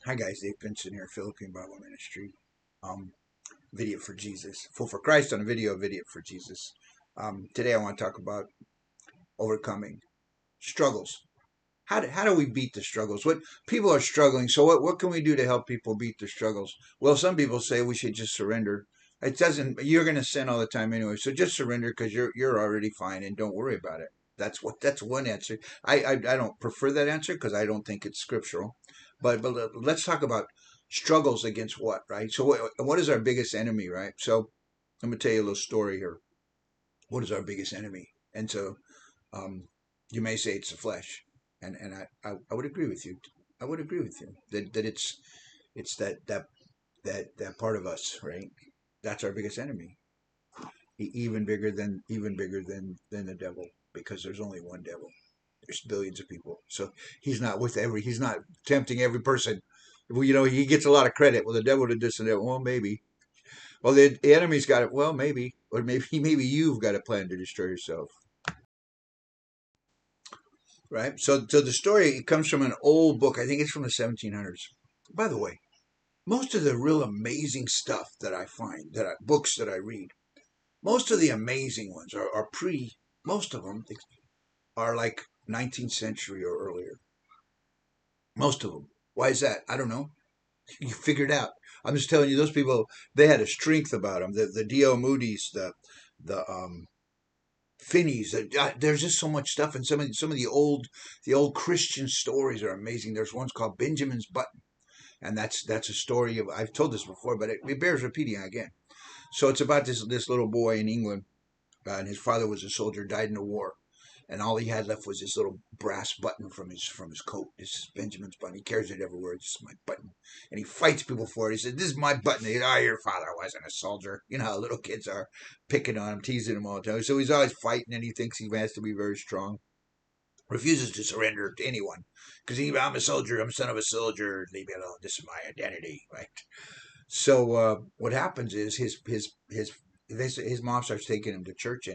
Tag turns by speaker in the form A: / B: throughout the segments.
A: Hi guys, Dave Pinson here, Philippine Bible Ministry. Um, Video for Jesus, Full for Christ on a video for Jesus. Today I want to talk about overcoming struggles. How do we beat the struggles? What people are struggling. So what can we do to help people beat the struggles? Well, some people say we should just surrender. It doesn't. You're going to sin all the time anyway, so just surrender because you're already fine and don't worry about it. That's one answer. I don't prefer that answer because I don't think it's scriptural. But let's talk about struggles against what, right? So what is our biggest enemy, right? So I'm gonna tell you a little story here. What is our biggest enemy? And so um, you may say it's the flesh, and I would agree with you. I would agree with you that it's that part of us, right? That's our biggest enemy, even bigger than the devil, because there's only one devil. There's billions of people, so he's not tempting every person. Well, he gets a lot of credit. Well, the devil did this and that. Well, maybe. Well, the enemy's got it. Well, maybe, or maybe you've got a plan to destroy yourself. Right. So the story, it comes from an old book. I think it's from the 1700s. By the way, most of the real amazing stuff that I find, books that I read, most of the amazing ones are pre. Most of them are like 19th century or earlier. Most of them. Why is that? I don't know. You figured out. I'm just telling you, those people, they had a strength about them. The D.L. Moody's, the Finney's. There's just so much stuff, and some of the old Christian stories are amazing. There's one's called Benjamin's Button, and that's a story of, I've told this before, but it bears repeating again. So it's about this little boy in England, and his father was a soldier, died in the war, and all he had left was this little brass button from his coat. This is Benjamin's button. He carries it everywhere. This is my button, and he fights people for it. He said, "This is my button." He said, "Oh, your father wasn't a soldier." You know how little kids are, picking on him, teasing him all the time. So he's always fighting, and he thinks he has to be very strong. Refuses to surrender to anyone because I'm a soldier. I'm son of a soldier. Leave me alone. This is my identity, right? So what happens is his mom starts taking him to church,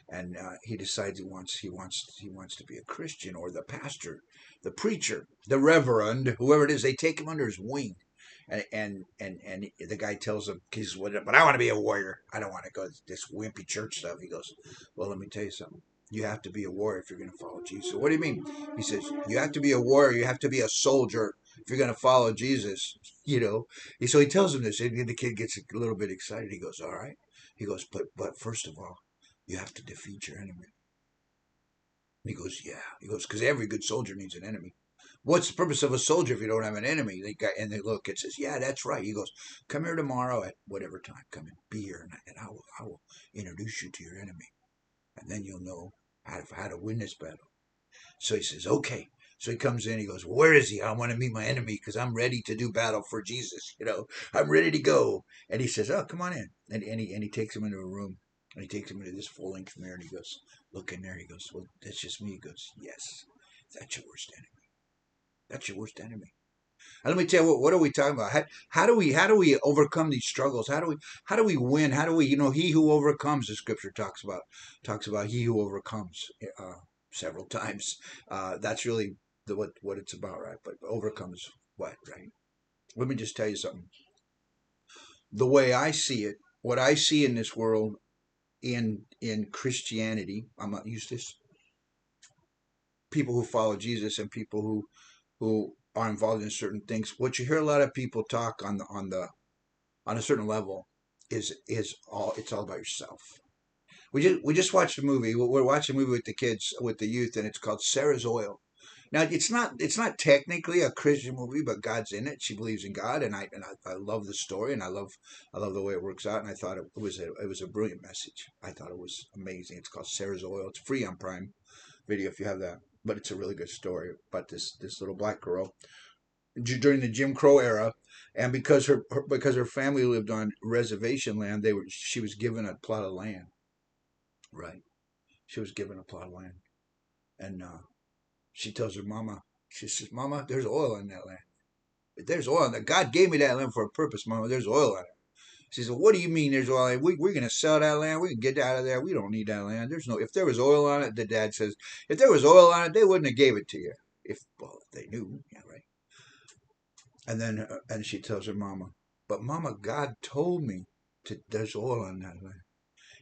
A: and he decides he wants to be a Christian, or the pastor, the preacher, the reverend, whoever it is. They take him under his wing, and the guy tells him, he's, but I want to be a warrior. I don't want to go to this wimpy church stuff. He goes, well, let me tell you something. You have to be a warrior if you're going to follow Jesus. What do you mean? He says, you have to be a warrior. You have to be a soldier if you're going to follow Jesus. You know, so he tells him this, and the kid gets a little bit excited. He goes, "All right." He goes, "But first of all, you have to defeat your enemy." He goes, "Yeah." He goes, "Because every good soldier needs an enemy. What's the purpose of a soldier if you don't have an enemy?" And the little kid says, "Yeah, that's right." He goes, "Come here tomorrow at whatever time. Come and be here, and I will introduce you to your enemy, and then you'll know how to win this battle." So he says, okay. So he comes in, he goes, where is he? I want to meet my enemy because I'm ready to do battle for Jesus. I'm ready to go. And he says, oh, come on in. And he takes him into a room, and he takes him into this full length mirror, and he goes, look in there. He goes, well, that's just me. He goes, yes, that's your worst enemy. That's your worst enemy. And let me tell you, what are we talking about? How do we overcome these struggles? How do we win? How do we, he who overcomes, the scripture talks about he who overcomes several times. That's really what it's about, right? But overcomes what, right? Let me just tell you something. The way I see it, what I see in this world, in Christianity, I'm not used to this. People who follow Jesus and people who are involved in certain things. What you hear a lot of people talk on a certain level it's all about yourself. We just watched a movie. We're watching a movie with the kids, with the youth, and it's called Sarah's Oil. Now it's not technically a Christian movie, but God's in it. She believes in God, and I love the story, and I love the way it works out. And I thought it was a brilliant message. I thought it was amazing. It's called Sarah's Oil. It's free on Prime Video if you have that. But it's a really good story about this little black girl during the Jim Crow era, and because her family lived on reservation land, she was given a plot of land. Right, she was given a plot of land, and she tells her mama. She says, "Mama, there's oil in that land. There's oil in that. God gave me that land for a purpose, Mama. There's oil on it." She said, "What do you mean there's oil? We're going to sell that land. We can get out of there. We don't need that land. There's no. If there was oil on it," the dad says, "if there was oil on it, they wouldn't have gave it to you. If they knew, yeah, right." And then and she tells her mama, but mama, God told me to, there's oil on that lamp.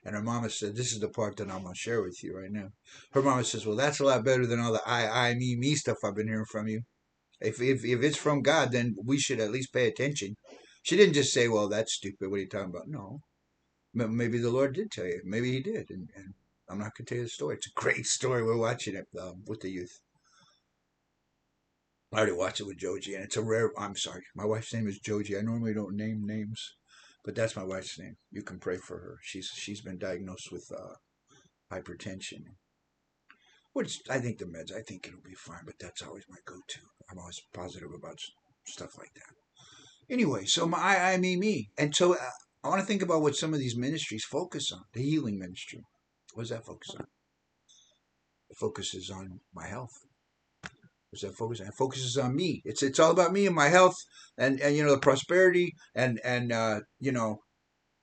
A: And her mama said, this is the part that I'm going to share with you right now. Her mama says, well, that's a lot better than all the me stuff I've been hearing from you. If it's from God, then we should at least pay attention. She didn't just say, well, that's stupid. What are you talking about? No. Maybe the Lord did tell you. Maybe he did. And I'm not going to tell you the story. It's a great story. We're watching it with the youth. I already watched it with Joji, and it's a rare. I'm sorry, my wife's name is Joji. I normally don't name names, but that's my wife's name. You can pray for her. She's been diagnosed with hypertension, which I think the meds. I think it'll be fine, but that's always my go-to. I'm always positive about stuff like that. Anyway, so my me, and so I want to think about what some of these ministries focus on. The healing ministry. What does that focus on? It focuses on my health. What's that focus on? It focuses on me. It's all about me and my health and the prosperity and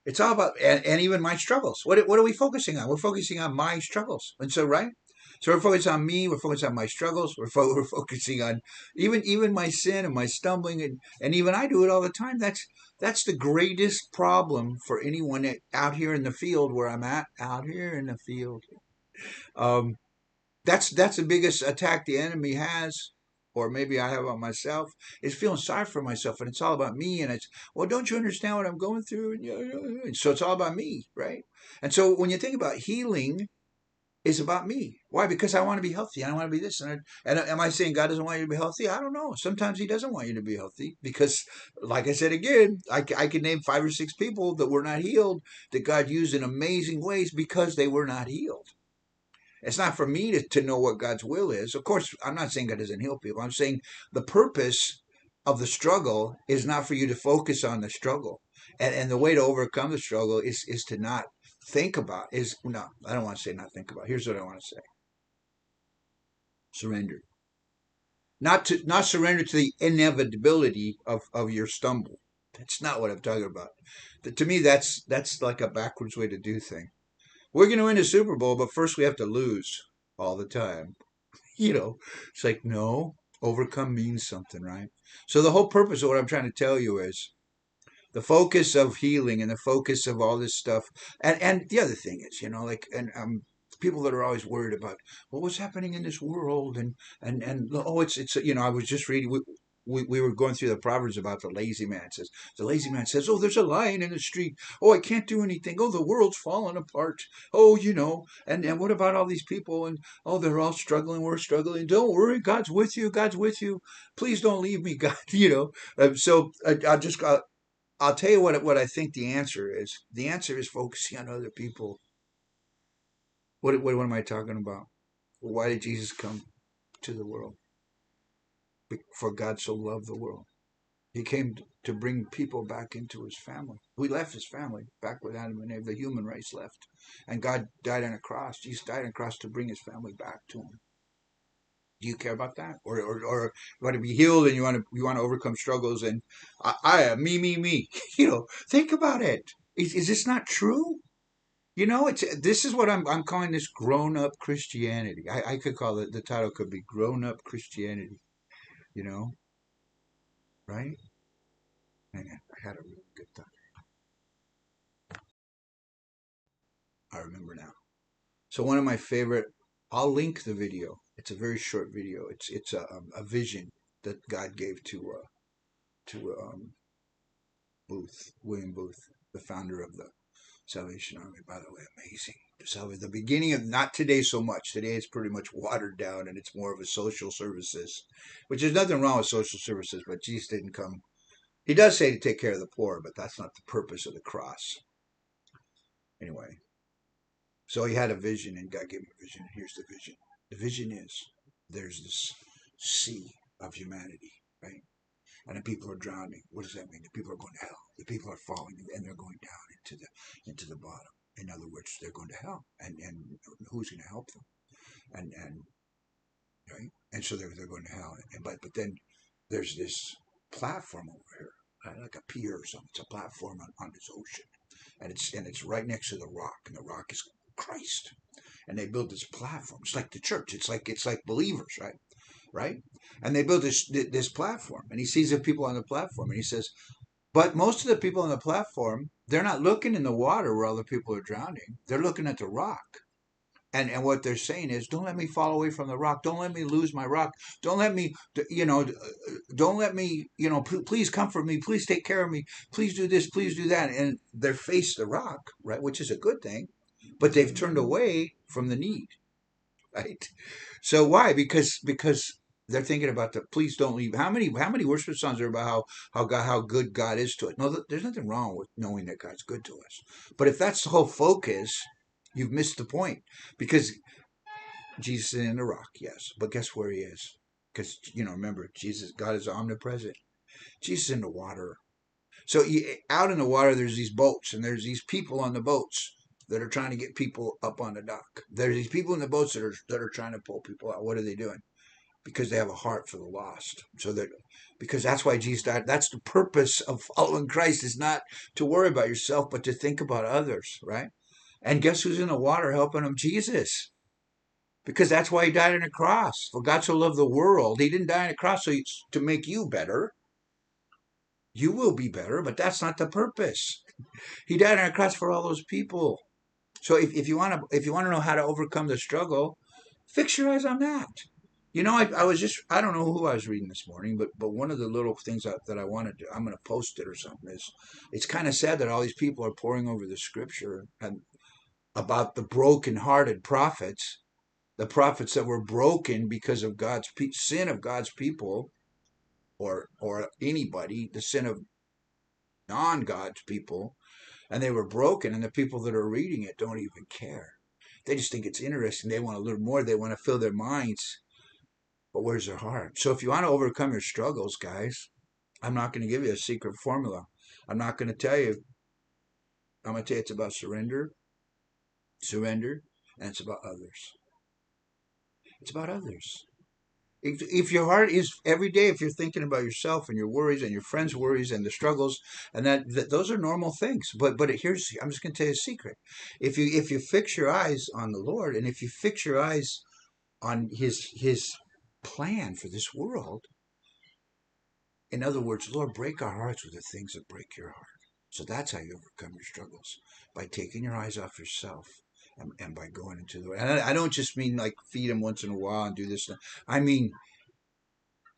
A: it's all about and even my struggles. What are we focusing on? We're focusing on my struggles. And so right? So we're focused on me, we're focused on my struggles, we're focusing on even my sin and my stumbling and even I do it all the time. That's the greatest problem for anyone out here in the field where I'm at, out here in the field. Um, that's the biggest attack the enemy has, or maybe I have on myself, is feeling sorry for myself, and it's all about me. And it's, well, don't you understand what I'm going through? And so it's all about me, right? And so when you think about healing, it's about me. Why? Because I want to be healthy. I want to be this. And am I saying God doesn't want you to be healthy? I don't know. Sometimes He doesn't want you to be healthy because, like I said again, I could name 5 or 6 people that were not healed that God used in amazing ways because they were not healed. It's not for me to know what God's will is. Of course, I'm not saying God doesn't heal people. I'm saying the purpose of the struggle is not for you to focus on the struggle. And the way to overcome the struggle is to not think about, no, I don't want to say not think about. Here's what I want to say. Surrender. Not surrender to the inevitability of your stumble. That's not what I'm talking about. To me, that's like a backwards way to do things. We're going to win a Super Bowl, but first we have to lose all the time. It's like, no, overcome means something, right? So the whole purpose of what I'm trying to tell you is the focus of healing and the focus of all this stuff. And the other thing is, people that are always worried about, well, what's happening in this world? And oh, it's I was just reading, we were going through the Proverbs about the lazy man. It says, the lazy man says, oh, there's a lion in the street. Oh, I can't do anything. Oh, the world's falling apart. Oh, and what about all these people? And oh, they're all struggling. We're struggling. Don't worry. God's with you. God's with you. Please don't leave me, God. So I'll tell you what I think the answer is. The answer is focusing on other people. What am I talking about? Why did Jesus come to the world? For God so loved the world. He came to bring people back into his family. We left his family back with Adam and Eve. The human race left. And God died on a cross. Jesus died on a cross to bring his family back to him. Do you care about that? Or you want to be healed and you want to overcome struggles and me. Think about it. Is this not true? This is what I'm calling this grown up Christianity. I could call it, the title could be grown up Christianity, you know, right? Man, I had a really good time. I remember now. So one of my favorite, I'll link the video. It's a very short video. It's a vision that God gave to William Booth, the founder of the Salvation Army. By the way, amazing. The beginning of, not today so much. Today it's pretty much watered down and it's more of a social services, which is nothing wrong with social services, but Jesus didn't come. He does say to take care of the poor, but that's not the purpose of the cross. Anyway, so he had a vision and God gave him a vision. Here's the vision. The vision is there's this sea of humanity, right? And the people are drowning. What does that mean? The people are going to hell. The people are falling and they're going down into the bottom. In other words, they're going to hell. And who's going to help them? And right? And so they're going to hell. But then there's this platform over here, right? Like a pier or something. It's a platform on this ocean. And it's right next to the rock, and the rock is Christ. And they build this platform. It's like the church. It's like believers, right? right? And they build this platform, and he sees the people on the platform, and he says, but most of the people on the platform, they're not looking in the water where other people are drowning. They're looking at the rock. And what they're saying is, don't let me fall away from the rock. Don't let me lose my rock. Don't let me, don't let me, please comfort me. Please take care of me. Please do this. Please do that. And they face the rock, right, which is a good thing, but they've turned away from the need, right? So why? Because they're thinking about the please don't leave. How many worship songs are about how good God is to us? No, there's nothing wrong with knowing that God's good to us. But if that's the whole focus, you've missed the point. Because Jesus is in the rock, yes, but guess where he is? Because remember, God is omnipresent. Jesus is in the water. So out in the water, there's these boats, and there's these people on the boats that are trying to get people up on the dock. There's these people in the boats that are trying to pull people out. What are they doing? Because they have a heart for the lost. Because that's why Jesus died. That's the purpose of following Christ, is not to worry about yourself, but to think about others, right? And guess who's in the water helping them? Jesus. Because that's why he died on the cross. For God so loved the world. He didn't die on the cross to make you better. You will be better, but that's not the purpose. He died on the cross for all those people. So if you want to know how to overcome the struggle, fix your eyes on that. I don't know who I was reading this morning, but one of the little things that I wanted to, I'm going to post it or something, is it's kind of sad that all these people are pouring over the scripture and about the broken-hearted prophets, the prophets that were broken because of sin of God's people, or anybody, the sin of non-God's people, and they were broken, and the people that are reading it don't even care. They just think it's interesting. They want to learn more. They want to fill their minds, but where's their heart? So if you want to overcome your struggles, guys, I'm not going to give you a secret formula. I'm not going to tell you. I'm going to tell you it's about surrender, and it's about others. It's about others. If your heart is every day, if you're thinking about yourself and your worries and your friends' worries and the struggles, and that those are normal things. But here's, I'm just going to tell you a secret. If you fix your eyes on the Lord, and if you fix your eyes on His plan for this world, in other words, Lord, break our hearts with the things that break your heart. So that's how you overcome your struggles, by taking your eyes off yourself, and by going into the. And I don't just mean like feed him once in a while and do this. I mean,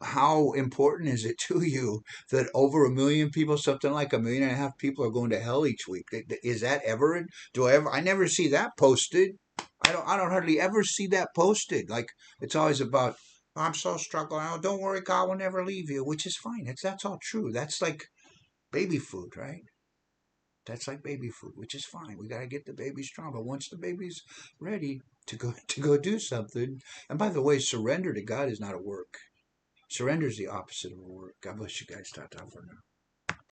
A: how important is it to you that over 1 million people, something like 1.5 million people, are going to hell each week? Is that ever? I never see that posted. I don't hardly ever see that posted. Like, it's always about, I'm so struggling. Oh, don't worry, God will never leave you, which is fine. That's all true. That's like baby food, right? That's like baby food, which is fine. We gotta get the baby strong. But once the baby's ready to go do something, and by the way, surrender to God is not a work. Surrender is the opposite of a work. God bless you guys. Ta ta for now.